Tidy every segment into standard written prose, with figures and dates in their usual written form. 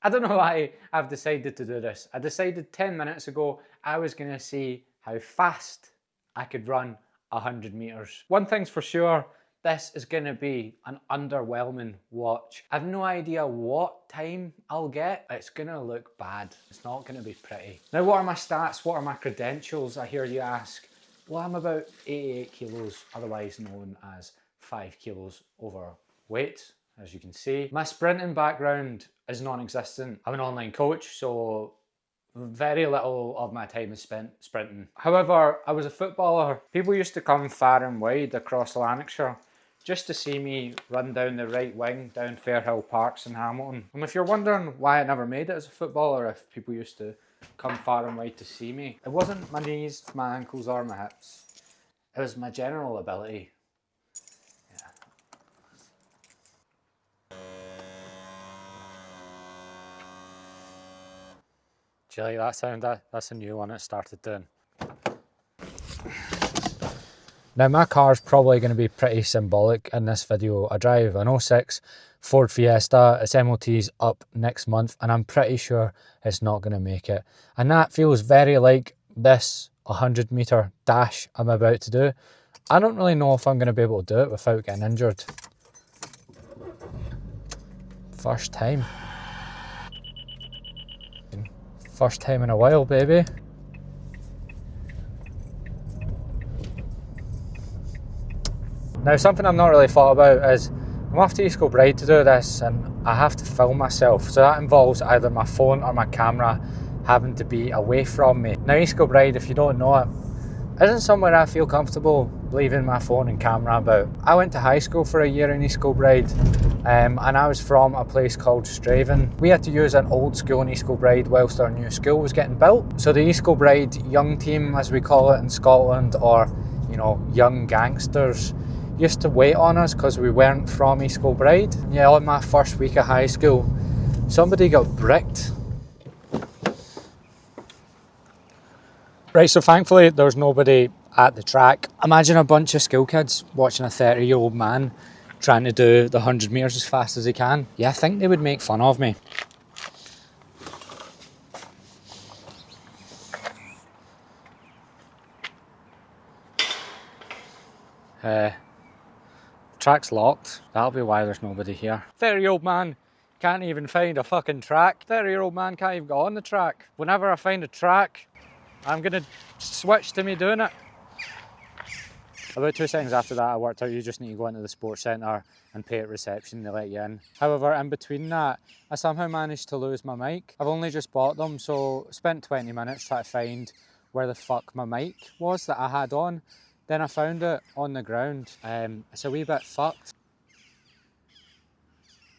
I don't know why I've decided to do this. I decided 10 minutes ago I was going to see how fast I could run 100 meters. One thing's for sure, this is going to be an underwhelming watch. I've no idea what time I'll get. It's going to look bad. It's not going to be pretty. Now, what are my stats? What are my credentials? I hear you ask. Well, I'm about 88 kilos, otherwise known as 5 kilos overweight, as you can see. My sprinting background is non-existent. I'm an online coach, so very little of my time is spent sprinting. However, I was a footballer. People used to come far and wide across Lanarkshire just to see me run down the right wing down Fairhill Parks in Hamilton. And if you're wondering why I never made it as a footballer, if people used to come far and wide to see me, it wasn't my knees, my ankles or my hips. It was my general ability. Do you like that sound? That's a new one it started doing. Now my car's probably going to be pretty symbolic in this video. I drive an 06 Ford Fiesta. Its MOT's up next month and I'm pretty sure it's not going to make it. And that feels very like this 100 meter dash I'm about to do. I don't really know if I'm going to be able to do it without getting injured. First time. First time in a while, baby. Now, something I've not really thought about is I'm off to East Kilbride to do this and I have to film myself. So that involves either my phone or my camera having to be away from me. Now, East Kilbride, if you don't know it, isn't somewhere I feel comfortable leaving my phone and camera about. I went to high school for a year in East Kilbride and I was from a place called Straven. We had to use an old school in East Kilbride whilst our new school was getting built. So the East Kilbride young team, as we call it in Scotland, or you know, young gangsters, used to wait on us because we weren't from East Kilbride. Yeah, on my first week of high school, somebody got bricked. Right, so thankfully there's nobody at the track. Imagine a bunch of school kids watching a 30-year-old man trying to do the 100 metres as fast as he can. Yeah, I think they would make fun of me. Track's locked. That'll be why there's nobody here. 30-year-old man can't even find a fucking track. 30-year-old man can't even get on the track. Whenever I find a track, I'm gonna switch to me doing it. About 2 seconds after that, I worked out you just need to go into the sports centre and pay at reception, they let you in. However, in between that, I somehow managed to lose my mic. I've only just bought them, so spent 20 minutes trying to find where the fuck my mic was that I had on. Then I found it on the ground. It's a wee bit fucked.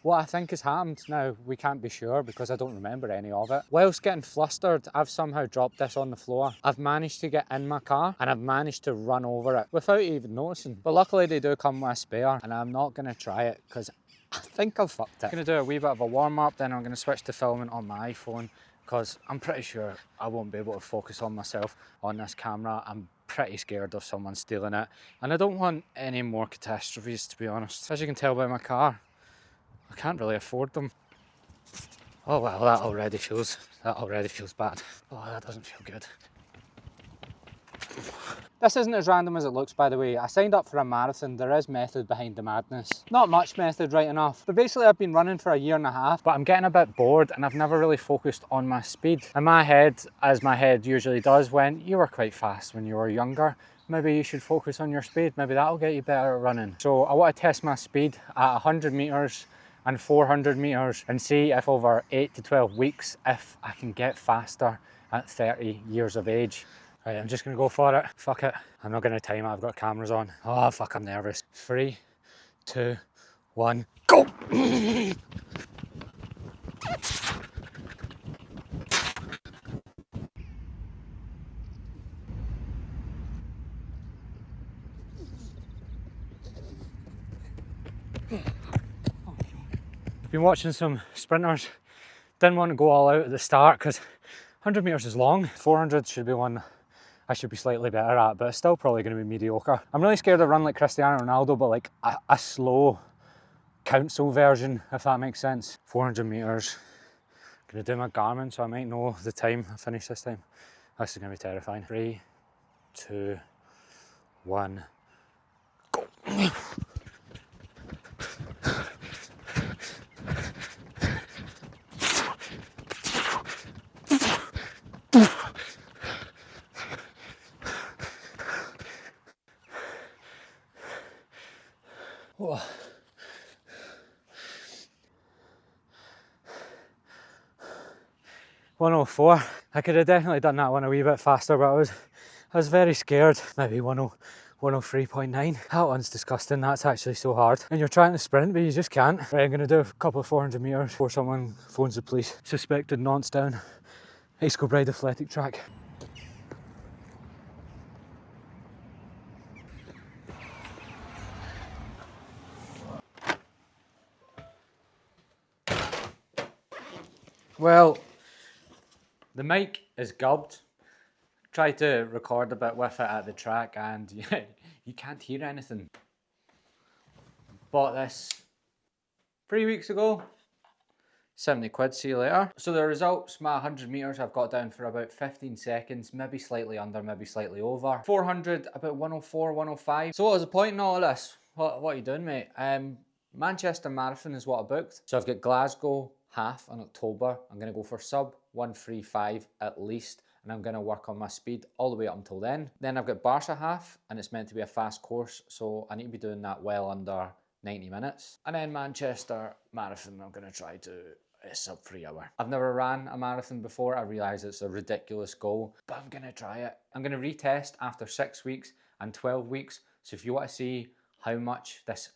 What I think has happened now, we can't be sure because I don't remember any of it. Whilst getting flustered, I've somehow dropped this on the floor. I've managed to get in my car and I've managed to run over it without even noticing. But luckily they do come with a spare and I'm not going to try it because I think I've fucked it. I'm going to do a wee bit of a warm up, then I'm going to switch to filming on my iPhone because I'm pretty sure I won't be able to focus on myself on this camera. I'm pretty scared of someone stealing it and I don't want any more catastrophes, to be honest. As you can tell by my car, I can't really afford them. Oh well, that already feels bad. Oh, that doesn't feel good. This isn't as random as it looks, by the way. I signed up for a marathon. There is method behind the madness. Not much method, right enough. But basically I've been running for a year and a half, but I'm getting a bit bored and I've never really focused on my speed. In my head, as my head usually does, when you were quite fast when you were younger, maybe you should focus on your speed. Maybe that'll get you better at running. So I want to test my speed at 100 metres and 400 metres and see if over 8 to 12 weeks, if I can get faster at 30 years of age. Right, I'm just gonna go for it. Fuck it. I'm not gonna time it, I've got cameras on. Oh, fuck, I'm nervous. 3, 2, 1, go! Been watching some sprinters, didn't want to go all out at the start because 100 metres is long. 400 should be one I should be slightly better at, but it's still probably going to be mediocre. I'm really scared to run like Cristiano Ronaldo, but like a slow council version, if that makes sense. 400 metres, Gonna do my Garmin so I might know the time I finish this time. This is gonna be terrifying. 3, 2, 1, go. Whoa. 104. I could have definitely done that one a wee bit faster, but I was very scared. Maybe 103.9. That one's disgusting. That's actually so hard. And you're trying to sprint, but you just can't. Right, I'm gonna do a couple of 400 meters before someone phones the police. Suspected nonce down High School Bride athletic track. Well, the mic is gubbed. Tried to record a bit with it at the track and yeah, you can't hear anything. Bought this 3 weeks ago. 70 quid, see you later. So the results, my 100 meters I've got down for about 15 seconds, maybe slightly under, maybe slightly over. 400, about 104, 105. So what was the point in all of this? What are you doing, mate? Manchester Marathon is what I booked. So I've got Glasgow half in October. I'm gonna go for sub 135 at least, and I'm gonna work on my speed all the way up until then. Then I've got Barca half, and it's meant to be a fast course, so I need to be doing that well under 90 minutes. And then Manchester Marathon, I'm gonna try to sub 3 hour. I've never ran a marathon before. I realise it's a ridiculous goal, but I'm gonna try it. I'm gonna retest after 6 weeks and 12 weeks. So if you want to see how much this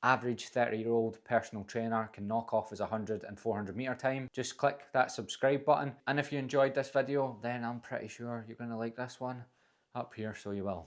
average 30-year-old personal trainer can knock off his 100 and 400 meter time, just click that subscribe button. And if you enjoyed this video, then I'm pretty sure you're gonna like this one up here, so you will.